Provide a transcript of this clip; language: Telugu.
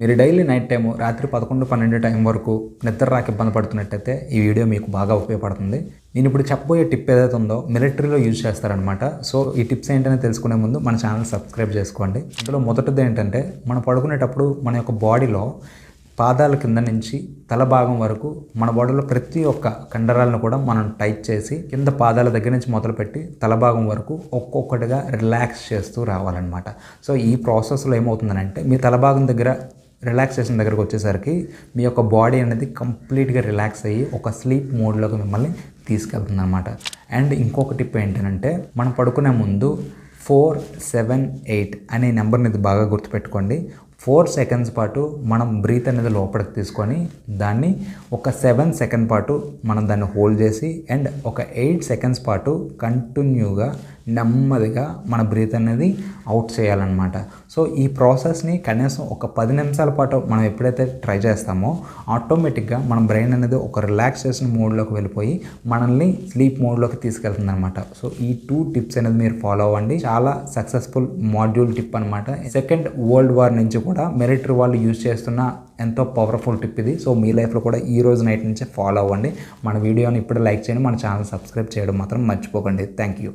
మీరు డైలీ నైట్ టైము రాత్రి 11, 12 టైం వరకు నిద్ర రాక ఇబ్బంది పడుతున్నట్టయితే ఈ వీడియో మీకు బాగా ఉపయోగపడుతుంది. నేను ఇప్పుడు చెప్పబోయే టిప్ ఏదైతే ఉందో మిలిటరీలో యూజ్ చేస్తారనమాట. సో ఈ టిప్స్ ఏంటనే తెలుసుకునే ముందు మన ఛానల్ సబ్స్క్రైబ్ చేసుకోండి. ఇందులో మొదటిది ఏంటంటే మనం పడుకునేటప్పుడు మన యొక్క బాడీలో పాదాల కింద నుంచి తల భాగం వరకు మన బాడీలో ప్రతి ఒక్క కండరాలను కూడా మనం టైట్ చేసి కింద పాదాల దగ్గర నుంచి మొదలుపెట్టి తల భాగం వరకు ఒక్కొక్కటిగా రిలాక్స్ చేస్తూ రావాలన్నమాట. సో ఈ ప్రాసెస్లో ఏమవుతుందనంటే మీ తల భాగం దగ్గర రిలాక్సేషన్ దగ్గరకు వచ్చేసరికి మీ యొక్క బాడీ అనేది కంప్లీట్గా రిలాక్స్ అయ్యి ఒక స్లీప్ మోడ్లోకి మిమ్మల్ని తీసుకెళ్తుంది అనమాట. అండ్ ఇంకొక టిప్ ఏంటంటే మనం పడుకునే ముందు 4, 7, 8 అనే నెంబర్ని ఇది బాగా గుర్తుపెట్టుకోండి. 4 సెకండ్స్ పాటు మనం బ్రీత్ అనేది లోపలికి తీసుకొని దాన్ని ఒక 7 సెకండ్ పాటు మనం దాన్ని హోల్డ్ చేసి అండ్ ఒక 8 సెకండ్స్ పాటు కంటిన్యూగా నెమ్మదిగా మన బ్రీత్ అనేది అవుట్ చేయాలన్నమాట. సో ఈ ప్రాసెస్ని కనీసం ఒక 10 నిమిషాల పాటు మనం ఎప్పుడైతే ట్రై చేస్తామో ఆటోమేటిక్గా మన బ్రెయిన్ అనేది ఒక రిలాక్సేషన్ మోడ్లోకి వెళ్ళిపోయి మనల్ని స్లీప్ మోడ్లోకి తీసుకెళ్తుంది అనమాట. సో ఈ 2 టిప్స్ అనేది మీరు ఫాలో అవ్వండి. చాలా సక్సెస్ఫుల్ మాడ్యూల్ టిప్ అనమాట. సెకండ్ వరల్డ్ వార్ నుంచి కూడా మిలిటరీ వాళ్ళు యూజ్ చేస్తున్న ఎంతో పవర్ఫుల్ టిప్ ఇది. సో మీ లైఫ్లో కూడా ఈ రోజు నైట్ నుంచే ఫాలో అవ్వండి. మన వీడియోని ఇప్పుడు లైక్ చేయండి, మన ఛానల్ సబ్స్క్రైబ్ చేయడం మాత్రం మర్చిపోకండి. Thank you.